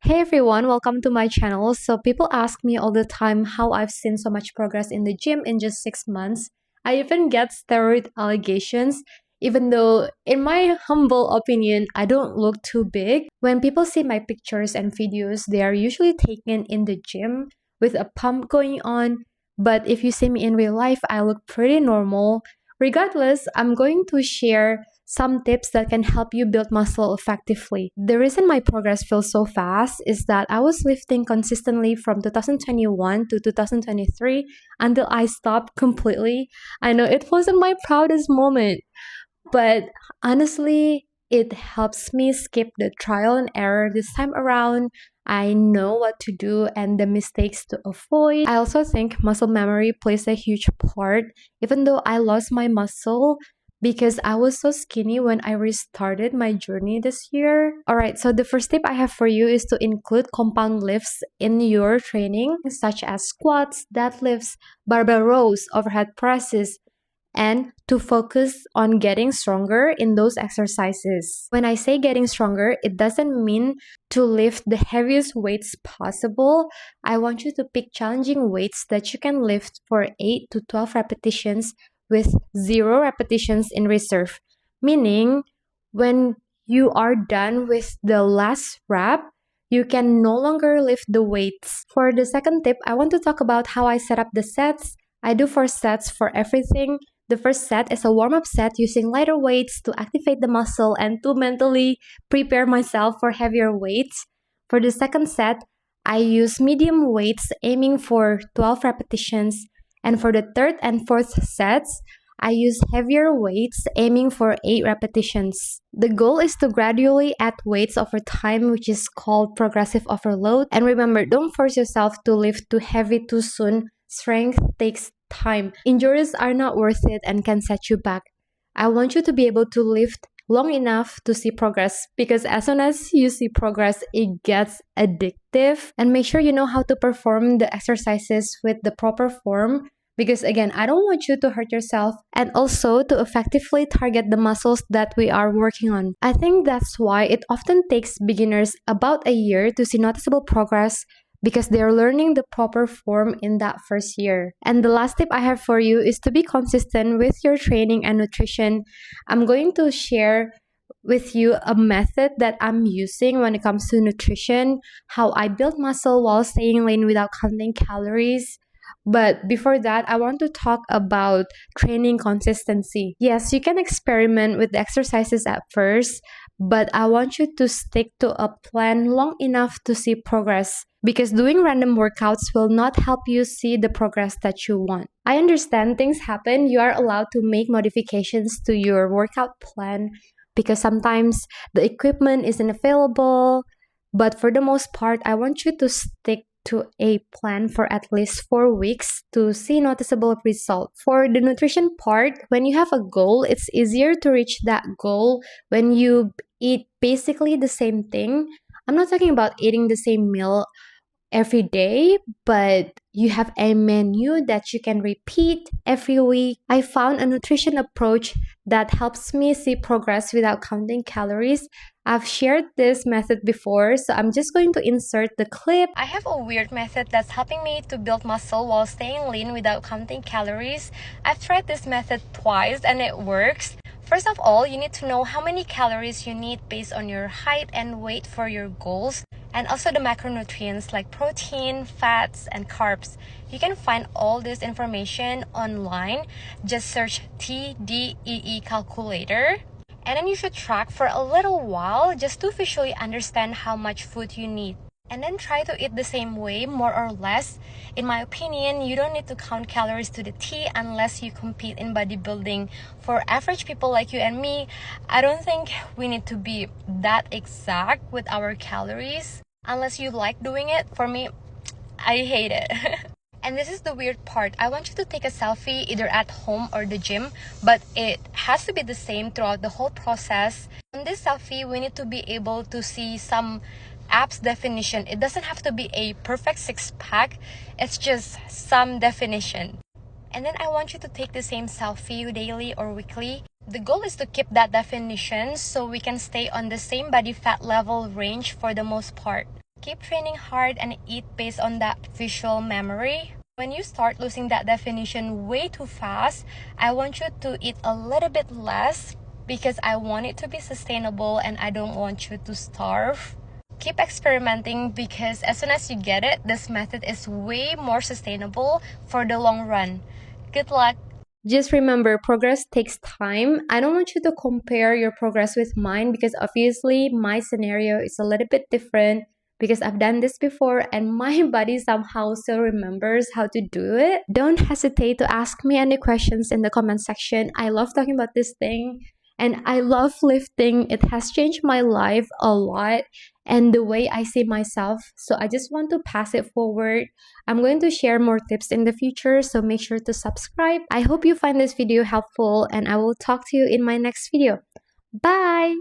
Hey everyone, welcome to my channel. So people ask me all the time how I've seen so much progress in the gym in just 6 months. I even get steroid allegations, even though in my humble opinion, I don't look too big. When people see my pictures and videos, they are usually taken in the gym with a pump going on. But if you see me in real life, I look pretty normal. Regardless, I'm going to share some tips that can help you build muscle effectively. The reason my progress feels so fast is that I was lifting consistently from 2021 to 2023 until I stopped completely. I know it wasn't my proudest moment, but honestly, it helps me skip the trial and error this time around. I know what to do and the mistakes to avoid. I also think muscle memory plays a huge part, even though I lost my muscle because I was so skinny when I restarted my journey this year. Alright, so the first tip I have for you is to include compound lifts in your training, such as squats, deadlifts, barbell rows, overhead presses, and to focus on getting stronger in those exercises. When I say getting stronger, it doesn't mean to lift the heaviest weights possible. I want you to pick challenging weights that you can lift for 8 to 12 repetitions with 0 repetitions in reserve. Meaning, when you are done with the last rep, you can no longer lift the weights. For the second tip, I want to talk about how I set up the sets. I do 4 sets for everything. The first set is a warm-up set using lighter weights to activate the muscle and to mentally prepare myself for heavier weights. For the second set, I use medium weights aiming for 12 repetitions. And for the third and fourth sets, I use heavier weights aiming for 8 repetitions. The goal is to gradually add weights over time, which is called progressive overload. And remember, don't force yourself to lift too heavy too soon. Strength takes time. Injuries are not worth it and can set you back. I want you to be able to lift long enough to see progress, because as soon as you see progress, it gets addictive. And make sure you know how to perform the exercises with the proper form, because again, I don't want you to hurt yourself, and also to effectively target the muscles that we are working on. I think that's why it often takes beginners about a year to see noticeable progress, because they're learning the proper form in that first year. And the last tip I have for you is to be consistent with your training and nutrition. I'm going to share with you a method that I'm using when it comes to nutrition, how I build muscle while staying lean without counting calories. But before that, I want to talk about training consistency. Yes, you can experiment with the exercises at first, but I want you to stick to a plan long enough to see progress, because doing random workouts will not help you see the progress that you want. I understand things happen. You are allowed to make modifications to your workout plan because sometimes the equipment isn't available. But for the most part, I want you to stick to a plan for at least 4 weeks to see noticeable results. For the nutrition part, when you have a goal, it's easier to reach that goal when you eat basically the same thing. I'm not talking about eating the same meal every day, but you have a menu that you can repeat every week. I found a nutrition approach that helps me see progress without counting calories. I've shared this method before, so I'm just going to insert the clip. I have a weird method that's helping me to build muscle while staying lean without counting calories. I've tried this method twice and it works. First of all, you need to know how many calories you need based on your height and weight for your goals, and also the macronutrients like protein, fats, and carbs. You can find all this information online. Just search TDEE calculator. And then you should track for a little while just to visually understand how much food you need. And then try to eat the same way, more or less. In my opinion, you don't need to count calories to the T unless you compete in bodybuilding. For average people like you and me, I don't think we need to be that exact with our calories. Unless you like doing it. For me, I hate it. And this is the weird part. I want you to take a selfie either at home or the gym, but it has to be the same throughout the whole process. On this selfie, we need to be able to see some abs definition. It doesn't have to be a perfect six-pack. It's just some definition. And then I want you to take the same selfie daily or weekly. The goal is to keep that definition so we can stay on the same body fat level range for the most part. keep training hard and eat based on that visual memory. When you start losing that definition way too fast, I want you to eat a little bit less because I want it to be sustainable and I don't want you to starve. Keep experimenting because as soon as you get it, this method is way more sustainable for the long run. Good luck! Just remember, progress takes time. I don't want you to compare your progress with mine because obviously my scenario is a little bit different because I've done this before and my body somehow still remembers how to do it. Don't hesitate to ask me any questions in the comment section. I love talking about this thing and I love lifting. It has changed my life a lot and the way I see myself. So I just want to pass it forward. I'm going to share more tips in the future, so make sure to subscribe. I hope you find this video helpful and I will talk to you in my next video. Bye!